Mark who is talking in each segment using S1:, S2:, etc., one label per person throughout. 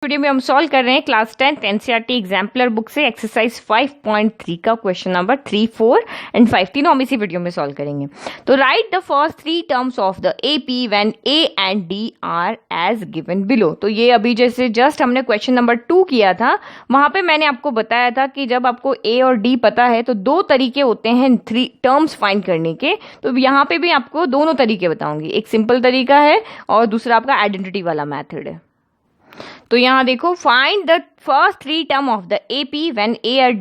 S1: Video में हम solve कर रहे हैं क्लास 10 एनसीईआरटी एग्जाम्पलर बुक से एक्सरसाइज 5.3 का क्वेश्चन नंबर 3, 4 एंड 5 तीनों हम इसी वीडियो में सॉल्व करेंगे। तो write the first 3 terms of the AP when a and d are as given below. तो ये अभी जैसे जस्ट हमने क्वेश्चन नंबर 2 किया था, वहां पे मैंने आपको बताया था कि जब आपको ए और डी पता है तो दो तरीके होते हैं 3 टर्म्स फाइंड करने के। तो यहाँ पे भी आपको दोनों तरीके बताऊंगी, एक सिंपल तरीका है और दूसरा आपका आइडेंटिटी वाला मेथड है। तो यहाँ देखो, find the first 3 term of the AP when a and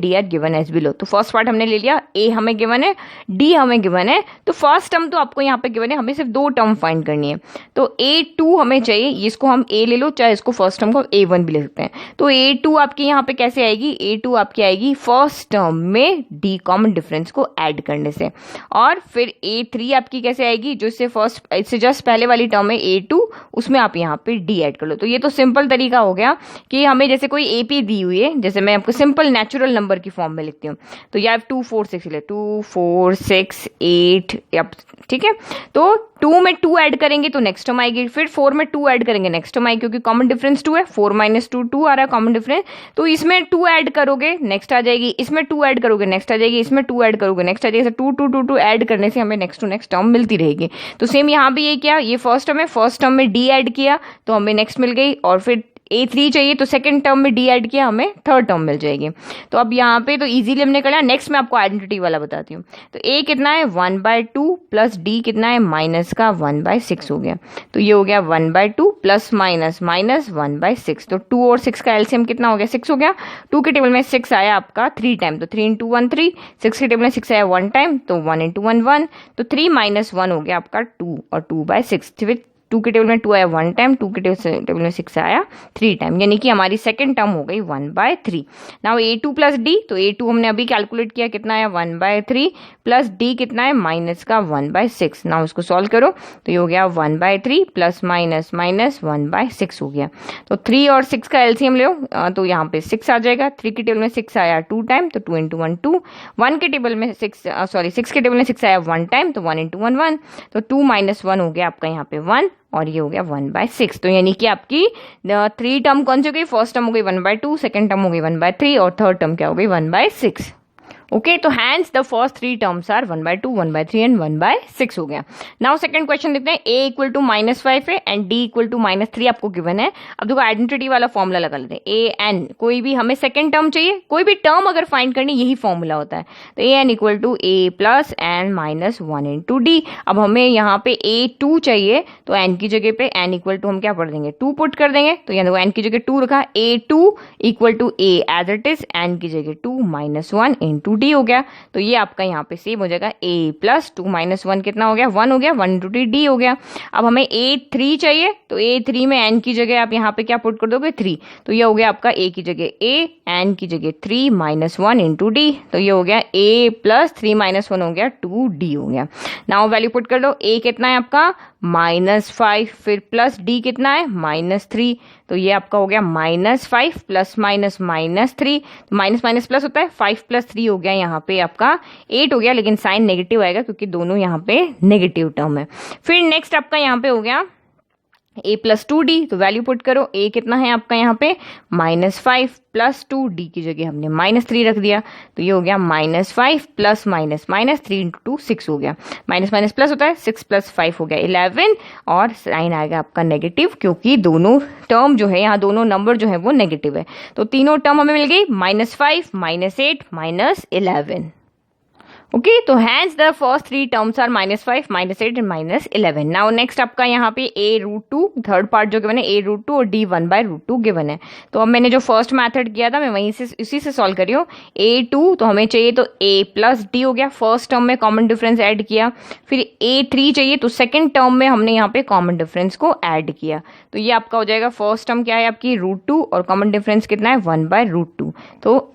S1: d are given as below. तो फर्स्ट पार्ट हमने ले लिया, ए हमें गिवन है, डी हमें गिवन है। तो फर्स्ट टर्म तो आपको यहाँ पे गिवन है, हमें सिर्फ 2 टर्म फाइंड करनी है। तो A2 हमें चाहिए, इसको हम A ले लो, चाहे इसको फर्स्ट टर्म को A1 भी ले सकते हैं। तो A2 आपकी यहाँ पे कैसे आएगी, A2 आपकी आएगी फर्स्ट टर्म में D कॉमन डिफरेंस को ऐड करने से। और फिर A3 आपकी कैसे आएगी, जो इससे जस्ट पहले वाली टर्म है A2, उसमें आप यहाँ पे D ऐड कर लो। तो ये तो सिंपल तरीका हो गया कि हमें जैसे कोई एपी दी हुई है, जैसे मैं आपको सिंपल नेचुरल नंबर की फॉर्म में लिखती हूँ, तो यह 2 4 6 ले 2 4 6 8, ठीक है। तो 2 में 2 ऐड करेंगे तो नेक्स्ट टर्म आएगी, फिर 4 में 2 ऐड करेंगे नेक्स्ट टर्म आएगी, क्योंकि कॉमन डिफरेंस 2 है, 4 - 2 2 आ रहा है कॉमन डिफरेंस। तो इसमें 2 ऐड करोगे नेक्स्ट आ जाएगी, इसमें 2 ऐड करोगे नेक्स्ट आ जाएगी, इसमें 2 ऐड करोगे नेक्स्ट आ जाएगी। 2 2 2 2 ऐड करने से हमें नेक्स्ट टू नेक्स्ट टर्म मिलती रहेगी। तो सेम यहाँ भी ये क्या, ये फर्स्ट टर्म है, फर्स्ट टर्म में डी ऐड किया तो हमें नेक्स्ट मिल गई, और फिर A3 चाहिए तो सेकंड टर्म में डी ऐड किया, हमें थर्ड टर्म मिल जाएगी। तो अब यहाँ पे तो इजीली हमने कर लिया। नेक्स्ट मैं आपको आइडेंटिटी वाला बताती हूँ। तो A कितना है 1/2 प्लस D कितना है माइनस का 1/6 हो गया। तो ये हो गया 1/2 प्लस माइनस 1/6। तो 2 और 6 का एलसीएम कितना हो गया, 6 हो गया। 2 के टेबल में 6 आया आपका 3 टाइम, तो 3 × 1 3। 6 के टेबल में 6 आया 1 टाइम, तो 1 × 1 1। तो 3 - 1 हो गया आपका 2, और 2/6। फिर 2 के टेबल में 2 आया 1 टाइम, 2 के टेबल में 6 आया 3 टाइम, यानी कि हमारी सेकंड टर्म हो गई 1/3। नाउ A2 प्लस D, तो A2 हमने अभी कैलकुलेट किया, कितना आया 1/3 प्लस D कितना है माइनस का 1/6। नाउ उसको सॉल्व करो तो ये हो गया 1/3 प्लस माइनस 1/6 हो गया। तो 3 और 6 का एलसीएम ले, तो यहाँ पे 6 आ जाएगा। 3 के टेबल में 6 आया 2 टाइम, तो 2 × 1 2। 1 के टेबल में 6 के टेबल में 6 आया 1 टाइम, तो 1 × 1 1। तो 2 - 1 हो गया आपका यहाँ पे 1, और ये हो गया 1/6। तो यानी कि आपकी 3 टर्म कौन सी हो गई, फर्स्ट टर्म हो गई 1/2, सेकंड टर्म हो गई 1/3, और थर्ड टर्म क्या हो गई 1/6। ओके, तो hence the first 3 terms are 1/2, 1/3 and 1/6 हो गया। नाउ सेकंड क्वेश्चन देखते हैं। A = -5 है एंड D = -3 आपको गिवन है। अब देखो आइडेंटिटी वाला फॉर्मूला लगा लेते हैं। AN, कोई भी हमें सेकंड टर्म चाहिए, कोई भी टर्म अगर फाइंड करनी, यही फॉर्मूला होता है। तो AN = A plus N - 1 × D। अब हमें यहाँ पे A2 चाहिए, तो N की जगह पे N = हम क्या पढ़ देंगे, 2 पुट कर देंगे। तो यहाँ N की जगह 2 रखा, A2 = A as it is, N की जगह 2 - 1 × D हो गया। तो ये आपका यहाँ पे सेम हो जाएगा, A प्लस 2 - 1 कितना हो गया, 1 हो गया, 1 × D हो गया। अब हमें A3 चाहिए, तो A3 में N की जगह आप यहाँ पे क्या पुट कर दोगे, 3। तो ये हो गया आपका A की जगह A, N की जगह 3 - 1 × D। तो ये हो गया A प्लस 3 - 1 हो गया 2D हो गया। नाउ वैल्यू पुट कर दो। A कितना है आपका -5, फिर प्लस D कितना है -3। तो ये आपका हो गया -5 प्लस -3। तो माइनस माइनस प्लस होता है, 5 + 3 हो गया यहाँ पे आपका 8 हो गया, लेकिन साइन नेगेटिव आएगा क्योंकि दोनों यहाँ पे नेगेटिव टर्म है। फिर नेक्स्ट आपका यहाँ पे हो गया A + 2D। तो वैल्यू पुट करो। A कितना है आपका यहाँ पे -5 प्लस 2, D की जगह हमने -3 रख दिया। तो ये हो गया -5 प्लस -3 × 2 6 हो गया। माइनस माइनस प्लस होता है, 6 + 5 हो गया 11, और साइन आएगा आपका नेगेटिव, क्योंकि दोनों टर्म जो है यहाँ, दोनों नंबर जो है वो नेगेटिव है। तो तीनों टर्म हमें मिल गई -5 -8 -11। ओके, तो hence the first 3 terms are -5 -8 and -11। Now next आपका यहाँ पे A√2, थर्ड पार्ट जो गिवन है A√2 और D 1/√2 गिवन है। तो अब मैंने जो फर्स्ट मेथड किया था, मैं वहीं से इसी से सॉल्व कर रही हूँ। A2 तो हमें चाहिए, तो A प्लस D हो गया, फर्स्ट टर्म में कॉमन डिफरेंस ऐड किया। फिर A3 चाहिए, तो सेकेंड टर्म में हमने यहाँ पे कॉमन डिफरेंस को ऐड किया। तो ये आपका हो जाएगा, फर्स्ट टर्म क्या है आपकी √2, और कॉमन डिफरेंस कितना है 1/√2। तो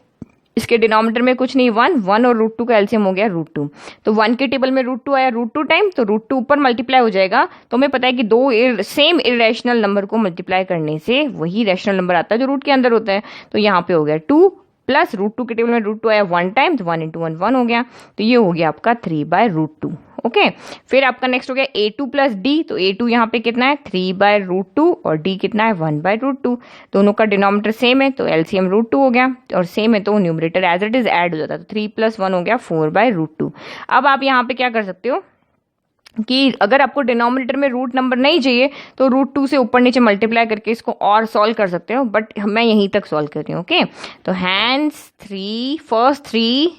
S1: इसके डिनोमिनेटर में कुछ नहीं, 1 और √2 का एलसीएम हो गया √2। तो 1 के टेबल में √2 आया √2 टाइम, तो √2 ऊपर मल्टीप्लाई हो जाएगा। तो हमें पता है कि 2 सेम इरेशनल नंबर को मल्टीप्लाई करने से वही रैशनल नंबर आता है जो रूट के अंदर होता है। तो यहाँ पे हो गया 2 प्लस √2 के टेबल में √2 आया 1 टाइम, तो 1 × 1 1 हो गया। तो ये हो गया आपका 3/√2। ओके। फिर आपका नेक्स्ट हो गया a2 प्लस डी, तो a2 यहाँ पे कितना है 3/√2 और d कितना है 1/√2। दोनों का डिनोमिनेटर सेम है तो एलसीएम √2 हो गया, और सेम है तो numerator as it is add हो जाता है, तो 3 + 1 हो गया 4/√2। अब आप यहाँ पे क्या कर सकते हो कि अगर आपको डिनोमिनेटर में रूट नंबर नहीं चाहिए तो √2 से ऊपर नीचे मल्टीप्लाई करके इसको और सॉल्व कर सकते हो, बट मैं यहीं तक सॉल्व कर रही हूँ। ओके, तो hence first three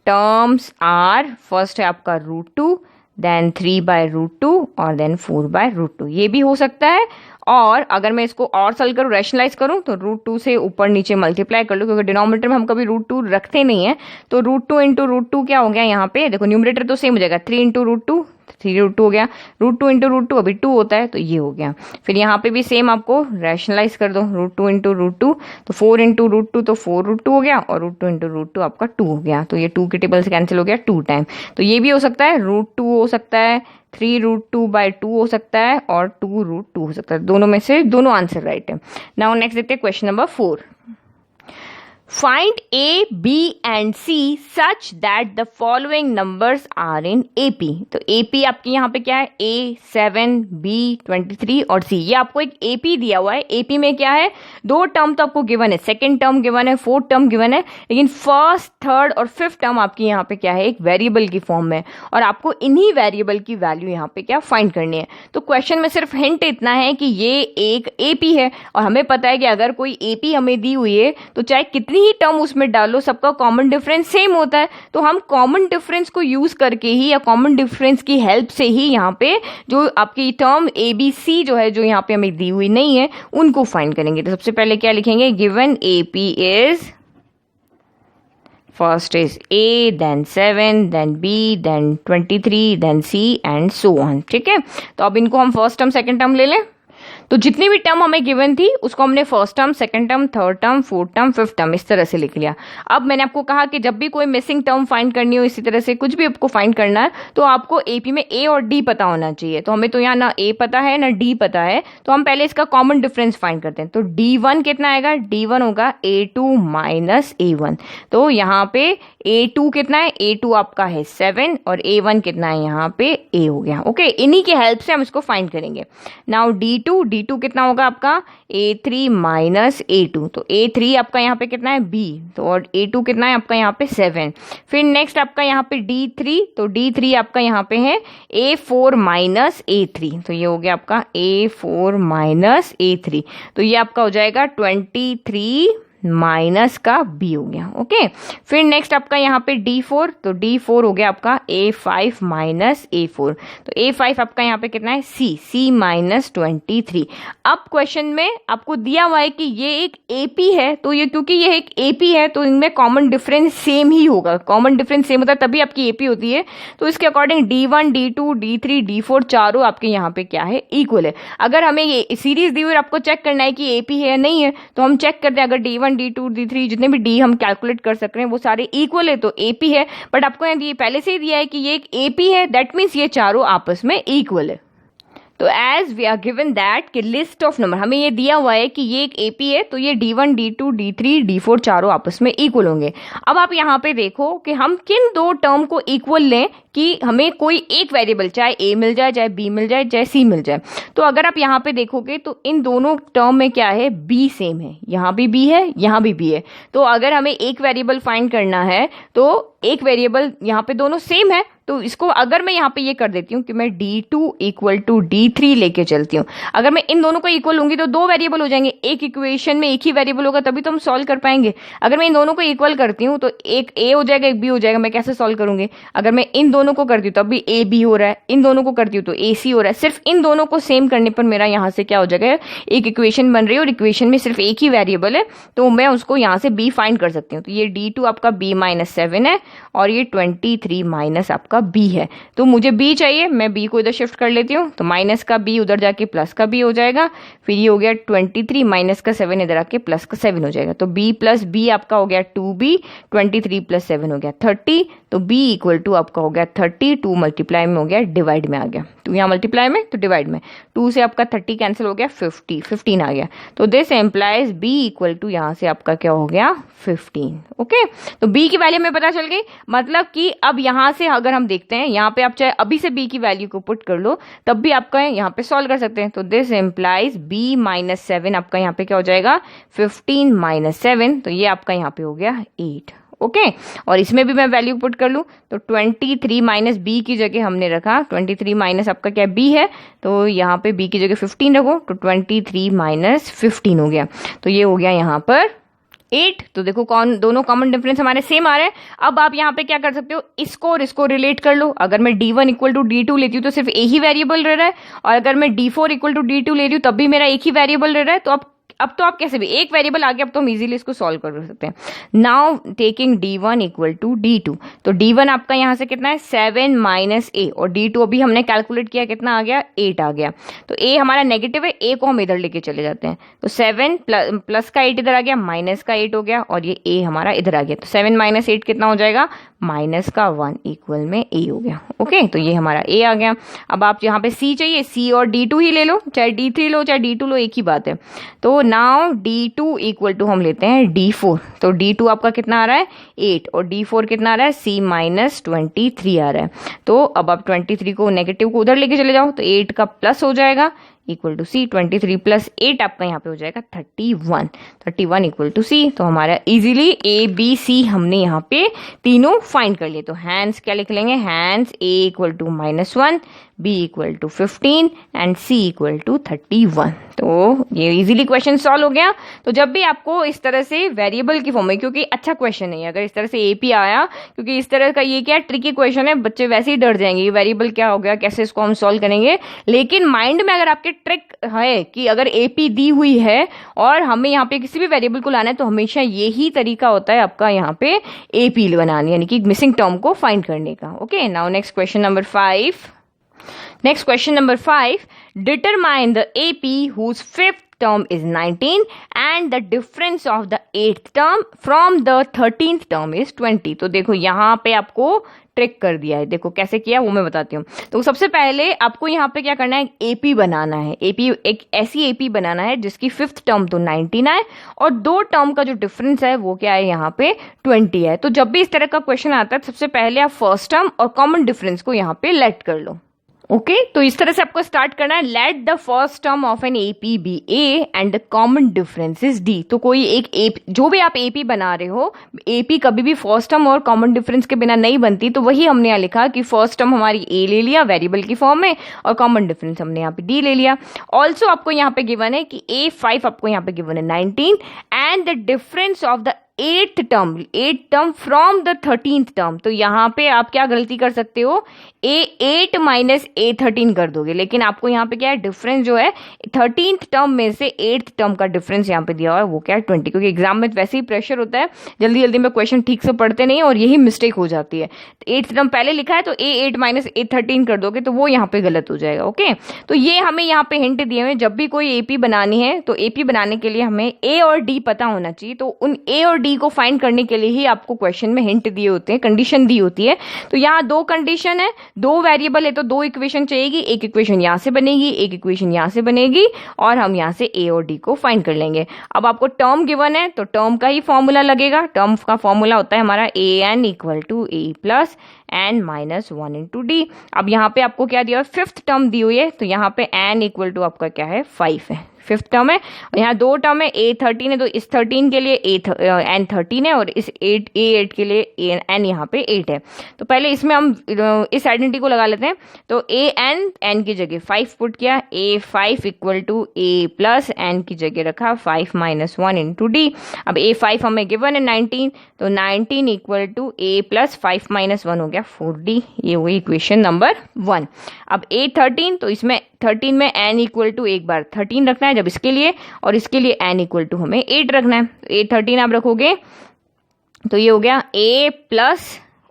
S1: terms are, first है आपका √2, देन 3/√2 और देन 4/√2। ये भी हो सकता है, और अगर मैं इसको और सॉल्व करूँ, रैशनलाइज करूँ, तो √2 से ऊपर नीचे मल्टीप्लाई कर लूँ, क्योंकि डिनोमिनेटर में हम कभी √2 रखते नहीं है। तो √2 × √2 क्या हो गया यहाँ पे, देखो न्यूमरेटर तो सेम हो जाएगा, 3 × √2 3√2 हो गया, √2 × √2 अभी 2 होता है, तो ये हो गया। फिर यहाँ पे भी सेम आपको रैशनलाइज कर दो, √2 × √2 तो 4 × √2 तो 4√2 हो गया, और √2 × √2 आपका 2 हो गया, तो ये 2 के टेबल से कैंसिल हो गया 2 टाइम। तो ये भी हो सकता है, √2 हो सकता है, 3√2/2 हो सकता है, और 2√2 हो सकता है। दोनों में से दोनों आंसर राइट है। नाउ नेक्स्ट देखते हैं question number 4। Find A, B and C such that the following numbers are in AP। तो AP आपके यहाँ पे क्या है, A 7, B 23 और C। ये आपको एक AP दिया हुआ है। AP में क्या है, 2 टर्म तो आपको गिवन है, सेकंड टर्म गिवन है, फोर्थ टर्म गिवन है, लेकिन फर्स्ट, थर्ड और फिफ्थ टर्म आपकी यहाँ पे क्या है, एक वेरिएबल की फॉर्म में, और आपको इन्हीं वेरिएबल की वैल्यू यहाँ पे क्या फाइंड करनी है। तो क्वेश्चन में सिर्फ हिंट इतना है कि ये एक AP है, और हमें पता है कि अगर कोई AP हमें दी हुई है तो चाहे कितनी ही टर्म उसमें डालो, सबका कॉमन डिफरेंस सेम होता है। तो हम कॉमन डिफरेंस को यूज करके ही, या कॉमन डिफरेंस की हेल्प से ही यहाँ पे जो आपकी टर्म ABC जो है, जो यहाँ पे हमें दी हुई नहीं है, उनको फाइंड करेंगे। तो सबसे पहले क्या लिखेंगे, given AP is, first is A, then 7, then B, then 23, then C and so on. ठीक है, तो अब इनको हम फर्स्ट टर्म सेकंड टर्म ले लें। तो जितनी भी टर्म हमें गिवन थी उसको हमने first term, second term, third term, fourth term, fifth term इस तरह से लिख लिया। अब मैंने आपको कहा कि जब भी कोई मिसिंग टर्म फाइंड करनी हो, इसी तरह से कुछ भी आपको फाइंड करना है, तो आपको AP में A और D पता होना चाहिए। तो हमें तो यहाँ ना A पता है ना D पता है, तो हम पहले इसका कॉमन डिफरेंस फाइंड करते हैं। तो D1 कितना आएगा, D1 होगा A2 - A1। तो यहाँ पे A2 कितना है, A2 आपका है 7, और A1 कितना है यहाँ पे A हो गया। ओके, इन्हीं की हेल्प से हम इसको फाइंड करेंगे। नाउ D2 कितना होगा आपका, A3 - A2। तो A3 आपका यहाँ पे कितना है B, तो और A2 कितना है आपका यहाँ पे 7। फिर नेक्स्ट आपका यहाँ पे D3, तो D3 आपका यहाँ पे है A4 - A3। तो ये हो गया आपका A4 - A3। तो ये आपका हो जाएगा 23 माइनस का B हो गया। ओके, फिर नेक्स्ट आपका यहाँ पे D4, तो D4 हो गया आपका A5 - A4। तो A5 आपका यहाँ पे कितना है C -23। अब क्वेश्चन में आपको दिया हुआ है कि ये एक AP है, तो ये क्योंकि ये एक AP है तो इनमें कॉमन डिफरेंस सेम ही होगा। कॉमन डिफरेंस सेम होता है तभी आपकी AP होती है। तो इसके according D1, D2, D3, D4 चारों आपके यहाँ पे क्या है, इक्वल है। अगर हमें ये सीरीज दी हुई और आपको चेक करना है कि AP है या नहीं है, तो हम चेक करते हैं। अगर D1, D2, D3 जितने भी D हम कैलकुलेट कर सक रहे हैं वो सारे इक्वल है तो AP है। बट आपको ये पहले से ही दिया है कि ये एक AP है, दैट मीन्स ये चारों आपस में इक्वल है। तो as we are given that कि लिस्ट ऑफ नंबर, हमें ये दिया हुआ है कि ये एक AP है, तो ये D1, D2, D3, D4 चारों आपस में इक्वल होंगे। अब आप यहाँ पे देखो कि हम किन 2 टर्म को इक्वल लें कि हमें कोई एक वेरिएबल, चाहे A मिल जाए, चाहे B मिल जाए, चाहे C मिल जाए। तो अगर आप यहाँ पे देखोगे तो इन दोनों टर्म में क्या है, B सेम है, यहाँ भी B है, यहाँ भी B है। तो अगर हमें एक वेरिएबल फाइंड करना है तो एक वेरिएबल यहाँ पे दोनों सेम है, तो इसको अगर मैं यहाँ पे ये कर देती हूँ कि मैं D2 = D3 लेके चलती हूँ। अगर मैं इन दोनों को इक्वल लूंगी तो 2 वेरिएबल हो जाएंगे। एक इक्वेशन में एक ही वेरिएबल होगा तभी तो हम सॉल्व कर पाएंगे। अगर मैं इन दोनों को इक्वल करती हूँ तो एक A हो जाएगा, एक B हो जाएगा। मैं कैसे सॉल्व करूंगी? अगर मैं इन दोनों को करती हूँ तब भी A B हो रहा है, इन दोनों को करती हूँ तो AC हो रहा है। सिर्फ इन दोनों को सेम करने पर मेरा यहाँ से क्या हो जाएगा, एक इक्वेशन बन रही है और इक्वेशन में सिर्फ एक ही वेरिएबल है, तो मैं उसको यहाँ से B फाइंड कर सकती हूँ। तो ये D2 आपका B - 7 है और ये 23 माइनस आपका B है। तो मुझे B चाहिए, मैं B को इधर शिफ्ट कर लेती हूँ, तो माइनस का B उधर जाके प्लस का B हो जाएगा। फिर ये हो गया 23 माइनस का 7 इधर आके प्लस का 7 हो जाएगा। तो B + B आपका हो गया 2B, 23 + 7 हो गया 30। तो B = आपका हो गया 30, 2 मल्टीप्लाई में हो गया डिवाइड में आ गया, 2 यहाँ मल्टीप्लाई में तो डिवाइड में, 2 से आपका 30 कैंसिल हो गया, 15 आ गया। तो this implies b equal to यहाँ से आपका क्या हो गया 15। ओके, तो बी की वैल्यू हमें पता चल गई। मतलब कि अब यहाँ से अगर हम देखते हैं, यहाँ पे आप चाहे अभी से बी की वैल्यू को पुट कर लो तब भी आपका यहाँ पे सॉल्व कर सकते हैं। तो दिस एम्प्लाइज बी माइनस 7 आपका यहाँ पे क्या हो जाएगा 15 माइनस 7, तो ये आपका यहाँ पे हो गया 8। ओके, और इसमें भी मैं वैल्यू पुट कर लूँ तो 23 माइनस बी की जगह हमने रखा 23 माइनस आपका क्या बी है, तो यहाँ पे बी की जगह 15 रखो, तो 23 माइनस 15 हो गया, तो ये हो गया यहाँ पर 8। तो देखो कौन दोनों कॉमन डिफरेंस हमारे सेम आ रहे हैं। अब आप यहाँ पे क्या कर सकते हो, इसको और इसको रिलेट कर लो। अगर मैं d1 इक्वल टू d2 लेती हूँ तो सिर्फ एक ही वेरिएबल रह रहा है, और अगर मैं d4 इक्वल टू d2 ले रही हूँ तब भी मेरा एक ही वेरिएबल रह रहा है। तो अब तो आप कैसे भी एक वेरिएबल आ गया, अब तो हम इजीली इसको सॉल्व कर सकते हैं। Now taking d1 equal to d2, तो d1 आपका यहाँ से कितना है 7 माइनस a, और d2 अभी हमने कैलकुलेट किया कितना आ गया 8 आ गया। तो a हमारा नेगेटिव है, a को हम इधर लेके चले जाते हैं, तो 7 प्लस का 8 इधर आ गया, माइनस का 8 हो गया, और ये a हमारा इधर आ गया। तो 7 माइनस 8 कितना हो जाएगा माइनस का 1 इक्वल में a हो गया। ओके, तो ये हमारा a आ गया। अब आप यहाँ पे c चाहिए, c और d2 ही ले लो, चाहे d3 लो चाहे d2 लो, एक ही बात है। तो नाउ d2 इक्वल टू हम लेते हैं d4, तो d2 आपका कितना आ रहा है 8, और d4 कितना आ रहा है c माइनस 23 आ रहा है। तो अब आप 23 को नेगेटिव को उधर लेके चले जाओ, तो 8 का प्लस हो जाएगा इक्वल टू सी, 23 प्लस 8 आपका यहाँ पे हो जाएगा 31 इक्वल टू सी। तो हमारा इजीली ए बी सी हमने यहाँ पे तीनों फाइंड कर लिए। तो हैंस क्या लिख लेंगे, hence a equal to -1, b equal to 15 and c equal to 31। तो ये इजीली क्वेश्चन सॉल्व हो गया। तो जब भी आपको इस तरह से वेरिएबल की फॉर्म में, क्योंकि अच्छा क्वेश्चन है अगर इस तरह से एपी आया, क्योंकि इस तरह का ये क्या ट्रिकी क्वेश्चन है, बच्चे वैसे ही डर जाएंगे वेरिएबल क्या हो गया, कैसे इसको हम सॉल्व करेंगे। लेकिन माइंड में अगर आपके ट्रिक है कि अगर एपी दी हुई है और हमें यहाँ पे किसी भी वेरिएबल को लाना है, तो हमेशा यही तरीका होता है आपका यहाँ पे एपी बनाने, यानी कि मिसिंग टर्म को फाइंड करने का। Okay, now next question number 5। Next question number 5. Determine the AP whose fifth term is 19 and the difference of the 8th term from the 13th term is 20. तो देखो यहाँ पे आपको ट्रिक कर दिया है। देखो कैसे किया वो मैं बताती हूँ। तो सबसे पहले आपको यहाँ पे क्या करना है, एपी बनाना है। एपी एक ऐसी एपी बनाना है जिसकी फिफ्थ टर्म तो 19 है और दो टर्म का जो डिफरेंस है वो क्या है यहाँ पे 20 है। तो जब भी इस तरह का क्वेश्चन आता है सबसे पहले आप फर्स्ट टर्म और कॉमन डिफरेंस को यहाँ पे लेट कर लो। ओके तो इस तरह से आपको स्टार्ट करना है। Let the first term of an AP be a and the common difference is d. तो कोई एक जो भी आप एपी बना रहे हो, एपी कभी भी फर्स्ट टर्म और कॉमन डिफरेंस के बिना नहीं बनती। तो वही हमने यहाँ लिखा कि फर्स्ट टर्म हमारी ए ले लिया वेरिएबल की फॉर्म में और कॉमन डिफरेंस हमने यहाँ पे डी ले लिया। ऑल्सो आपको यहाँ पे गिवन है कि A5 आपको यहाँ पे गिवन है 19 and the difference of the eight term from the 13th टर्म। तो यहाँ पे आप क्या गलती कर सकते हो, A8 माइनस A13 कर दोगे, लेकिन आपको यहाँ पे क्या है डिफरेंस जो है 13th टर्म में से 8th टर्म का डिफरेंस यहाँ पे दिया हुआ है वो क्या है 20। क्योंकि एग्जाम में वैसे ही प्रेशर होता है, जल्दी जल्दी में क्वेश्चन ठीक से पढ़ते नहीं और यही मिस्टेक हो जाती है। 8th टर्म पहले लिखा है तो A8 माइनस A13 कर दोगे तो वो यहाँ पे गलत हो जाएगा। ओके तो ये हमें यहाँ पे हिंट दिए हुए, जब भी कोई एपी बनानी है तो एपी बनाने के लिए हमें ए और डी पता होना चाहिए। तो उन ए और डी को फाइंड करने के लिए ही आपको क्वेश्चन में हिंट दिए होते हैं, कंडीशन दी होती है। तो यहाँ दो कंडीशन है, दो वेरिएबल है तो दो इक्वेशन चाहिएगी। एक इक्वेशन यहाँ से बनेगी, एक इक्वेशन यहाँ से बनेगी और हम यहाँ से ए और डी को फाइंड कर लेंगे। अब आपको टर्म गिवन है तो टर्म का ही फॉर्मूला लगेगा। टर्म का फॉर्मूला होता है हमारा A N equal to A plus N minus 1 into D. अब यहाँ पे आपको क्या दिया है, फिफ्थ टर्म दी हुई है तो यहाँ पे एन इक्वल टू आपका क्या है 5 है, फिफ्थ टर्म है। और यहाँ दो टर्म है, A13 है तो इस 13 के लिए एन 13 है और इस A8 के लिए एन यहाँ पे 8 है। तो पहले इसमें हम इस आइडेंटिटी को लगा लेते हैं। तो एन की जगह 5 पुट किया, A5 equal to A plus n की जगह रखा 5 माइनस 1 इंटू डी। अब A5 हमें गिवन है 19 तो 19 equal to A plus 5 minus 1 हो गया 4D। ये हुई इक्वेशन नंबर 1। अब A13 तो इसमें 13 में n इक्वल टू एक बार 13 रखना है जब इसके लिए, और इसके लिए n इक्वल टू हमें 8 रखना है। तो A13 आप रखोगे तो ये हो गया a plus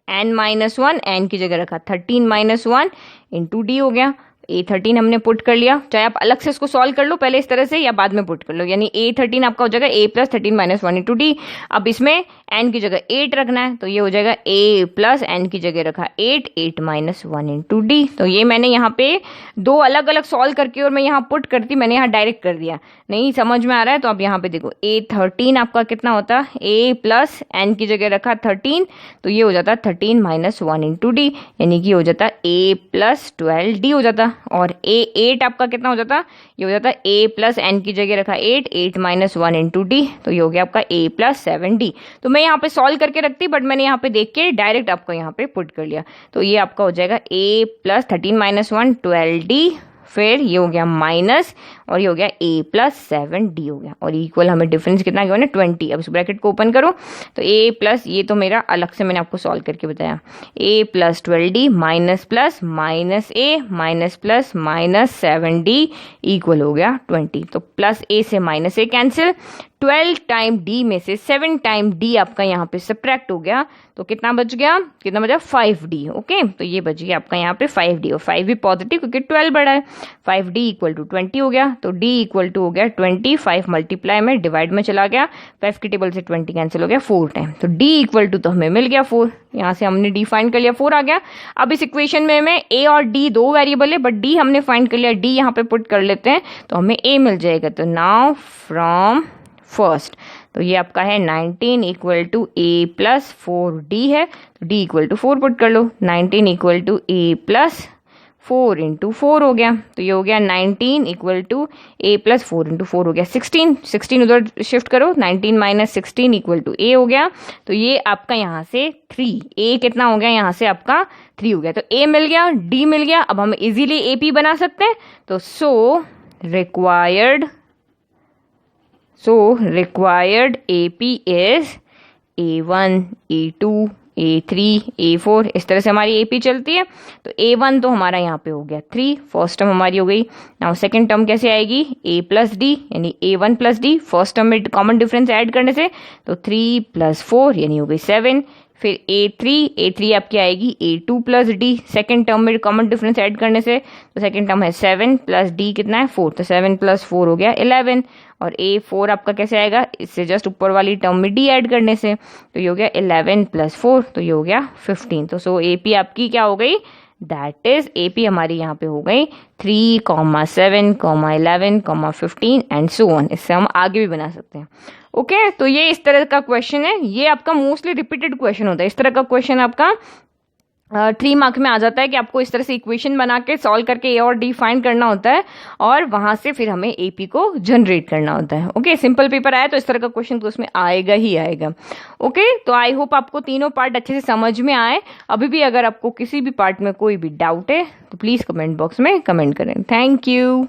S1: n minus 1, n की जगह रखा 13 माइनस 1 इंटू डी हो गया A13 हमने पुट कर लिया, चाहे आप अलग से इसको सॉल्व कर लो पहले इस तरह से या बाद में पुट कर लो, यानी A13 आपका हो जाएगा A plus 13 minus 1 into D. अब इसमें n की जगह 8 रखना है, तो ये हो जाएगा A प्लस n की जगह रखा 8 माइनस 1 इंटू डी। तो ये मैंने यहाँ पे दो अलग अलग सॉल्व करके और मैं यहाँ पुट करती, मैंने यहाँ डायरेक्ट कर दिया, नहीं समझ में आ रहा है तो अब यहाँ पे देखो A13 आपका कितना होता है, A प्लस n की जगह रखा 13, तो ये हो जाता 13 माइनस 1 इंटू डी, यानी कि हो जाता A प्लस 12 डी हो जाता। और A8 आपका कितना हो जाता, ये हो जाता A प्लस n की जगह रखा 8 माइनस 1 इंटू डी, तो ये हो गया आपका A प्लस 7 डी। तो मैं यहाँ पे सॉल्व करके रखती, बट मैंने यहाँ पे देख के डायरेक्ट आपको यहाँ पे पुट कर लिया, तो ये आपका हो जाएगा A प्लस 13 माइनस 1 12 डी, फिर ये हो गया माइनस और ये हो गया A प्लस 7 डी हो गया, और इक्वल हमें डिफरेंस कितना गया ना 20। अब इस ब्रैकेट को ओपन करो तो A प्लस, ये तो मेरा अलग से मैंने आपको सॉल्व करके बताया, A plus 12 D minus plus minus A minus plus minus 7 D equal हो गया 20। तो प्लस A से minus A cancel, 12 time D में से 7 टाइम D आपका यहाँ पे सब्ट्रैक्ट हो गया, तो कितना बच गया, कितना बचा 5D। ओके, तो ये बच गया आपका यहाँ पे 5D, और 5 भी पॉजिटिव क्योंकि 12 बड़ा है, 5D इक्वल टू 20 हो गया, तो D इक्वल टू हो गया 20, 5 मल्टीप्लाई में डिवाइड में चला गया, 5 की टेबल से 20 कैंसिल हो गया 4 टाइम, तो D इक्वल टू तो हमें मिल गया 4, यहाँ से हमने D फाइंड कर लिया 4 आ गया। अब इस इक्वेशन में हमें A और D दो वेरिएबल है, बट D हमने फाइंड कर लिया, D यहाँ पे पुट कर लेते हैं तो हमें A मिल जाएगा। तो नाउ फ्रॉम फर्स्ट, तो ये आपका है 19 equal to A plus 4D है, तो D इक्वल टू 4 पुट कर लो, 19 equal to A plus 4 into 4 हो गया, तो ये हो गया 19 equal to A plus 4 into 4 हो गया 16 उधर शिफ्ट करो, 19 माइनस 16 इक्वल टू A हो गया, तो ये आपका यहाँ से 3, A कितना हो गया यहाँ से आपका 3 हो गया, तो A मिल गया, D मिल गया। अब हम इजीली AP बना सकते हैं, तो सो required AP is A1, A2, A3, A4, इस तरह से हमारी AP चलती है। तो A1 तो हमारा यहाँ पे हो गया 3, फर्स्ट टर्म हमारी हो गई। नाउ सेकंड टर्म कैसे आएगी, A प्लस डी यानी A1 plus D, first term में कॉमन डिफरेंस ऐड करने से, तो 3 प्लस 4 यानी हो गई 7। फिर A3 आपकी आएगी A2 plus D, second term में कॉमन डिफरेंस ऐड करने से, तो सेकेंड टर्म है 7 प्लस डी कितना है 4, तो 7 प्लस 4 हो गया 11। और A4 आपका कैसे आएगा, इससे जस्ट ऊपर वाली टर्म में D ऐड करने से, तो ये हो गया 11 प्लस 4, तो ये हो गया 15। तो सो AP आपकी क्या हो गई, दैट इज AP हमारी यहाँ पे हो गई 3, 7, 11, 15 एंड सो ऑन। इससे हम आगे भी बना सकते हैं। ओके, तो ये इस तरह का क्वेश्चन है, ये आपका मोस्टली रिपीटेड क्वेश्चन होता है। इस तरह का क्वेश्चन आपका 3 मार्क में आ जाता है कि आपको इस तरह से इक्वेशन बना के सॉल्व करके A और D फाइंड करना होता है, और वहां से फिर हमें AP को जनरेट करना होता है। ओके, सिंपल पेपर आया तो इस तरह का क्वेश्चन तो उसमें आएगा ही आएगा। ओके, तो आई होप आपको तीनों पार्ट अच्छे से समझ में आए। अभी भी अगर आपको किसी भी पार्ट में कोई भी डाउट है तो प्लीज़ कमेंट बॉक्स में कमेंट करें। Thank you.